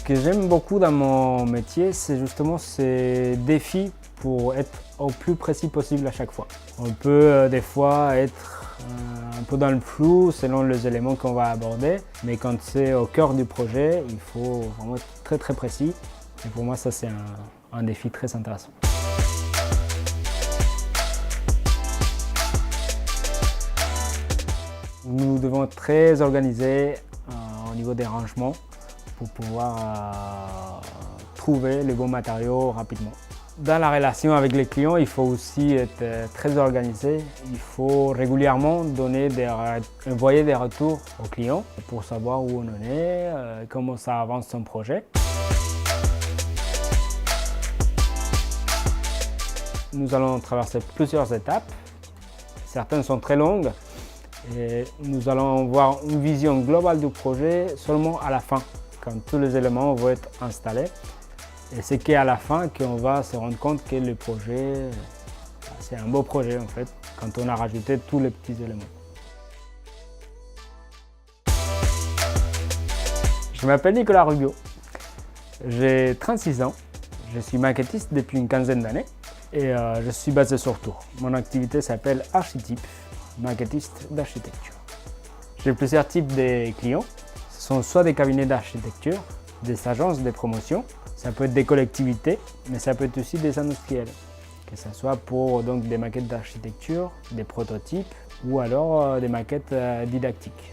que j'aime beaucoup dans mon métier, c'est justement ces défis pour être au plus précis possible à chaque fois. On peut des fois être un peu dans le flou selon les éléments qu'on va aborder, mais quand c'est au cœur du projet, il faut vraiment être très précis. Et pour moi, ça c'est un défi très intéressant. Nous devons être très organisés au niveau des rangements pour pouvoir trouver les bons matériaux rapidement. Dans la relation avec les clients, il faut aussi être très organisé. Il faut régulièrement envoyer des retours aux clients pour savoir où on en est, comment ça avance son projet. Nous allons traverser plusieurs étapes. Certaines sont très longues et nous allons avoir une vision globale du projet seulement à la fin, quand tous les éléments vont être installés. Et c'est qu'à la fin qu'on va se rendre compte que le projet, c'est un beau projet en fait, quand on a rajouté tous les petits éléments. Je m'appelle Nicolas Rubio, j'ai 36 ans, je suis maquettiste depuis une quinzaine d'années et je suis basé sur Tours. Mon activité s'appelle Architype, maquettiste d'architecture. J'ai plusieurs types de clients, ce sont soit des cabinets d'architecture, des agences de promotion, ça peut être des collectivités, mais ça peut être aussi des industriels, que ce soit pour donc, des maquettes d'architecture, des prototypes ou alors des maquettes didactiques.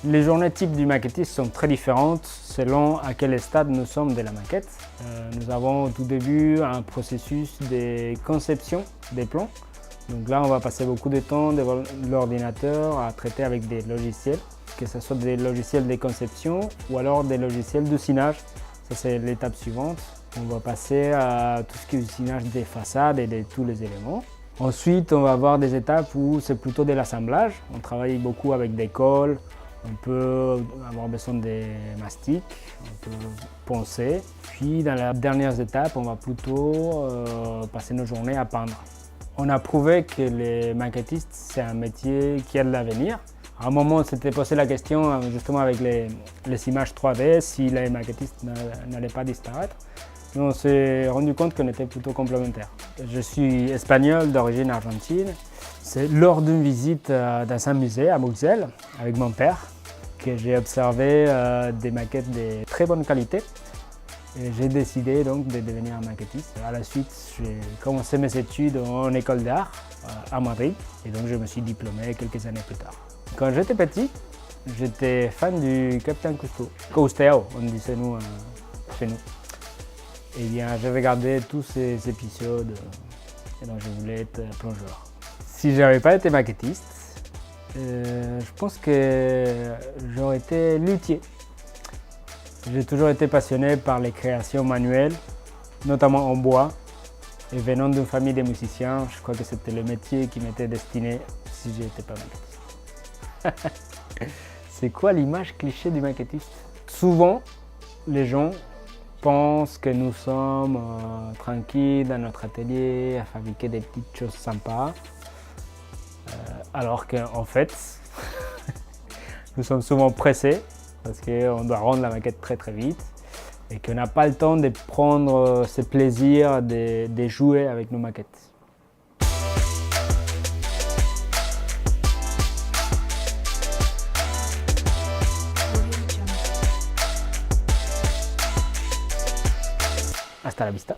Les journées types du maquettiste sont très différentes selon à quel stade nous sommes de la maquette. Nous avons au tout début un processus de conception des plans. Donc là, on va passer beaucoup de temps devant l'ordinateur à traiter avec des logiciels, que ce soit des logiciels de conception ou alors des logiciels d'usinage. Ça, c'est l'étape suivante. On va passer à tout ce qui est usinage des façades et de tous les éléments. Ensuite, on va avoir des étapes où c'est plutôt de l'assemblage. On travaille beaucoup avec des cols. On peut avoir besoin des mastiques, on peut poncer. Puis dans les dernières étapes, on va plutôt passer nos journées à peindre. On a prouvé que les maquettistes, c'est un métier qui a de l'avenir. À un moment, on s'était posé la question justement avec les images 3D, si les maquettistes n'allaient pas disparaître. Mais on s'est rendu compte qu'on était plutôt complémentaires. Je suis espagnol d'origine argentine. C'est lors d'une visite dans un musée à Bruxelles avec mon père que j'ai observé des maquettes de très bonne qualité. J'ai décidé donc de devenir maquettiste. À la suite, j'ai commencé mes études en école d'art à Madrid et donc je me suis diplômé quelques années plus tard. Quand j'étais petit, j'étais fan du Capitaine Cousteau. Cousteau, on disait nous chez nous. Et bien, j'ai regardé tous ces épisodes et donc je voulais être plongeur. Si je n'avais pas été maquettiste, je pense que j'aurais été luthier. J'ai toujours été passionné par les créations manuelles, notamment en bois. Et venant d'une famille de musiciens, je crois que c'était le métier qui m'était destiné si je n'étais pas maquettiste. C'est quoi l'image cliché du maquettiste? Souvent, les gens pensent que nous sommes tranquilles dans notre atelier à fabriquer des petites choses sympas. Alors qu'en fait, nous sommes souvent pressés parce qu'on doit rendre la maquette très vite et qu'on n'a pas le temps de prendre ce plaisir de jouer avec nos maquettes. Hasta la vista.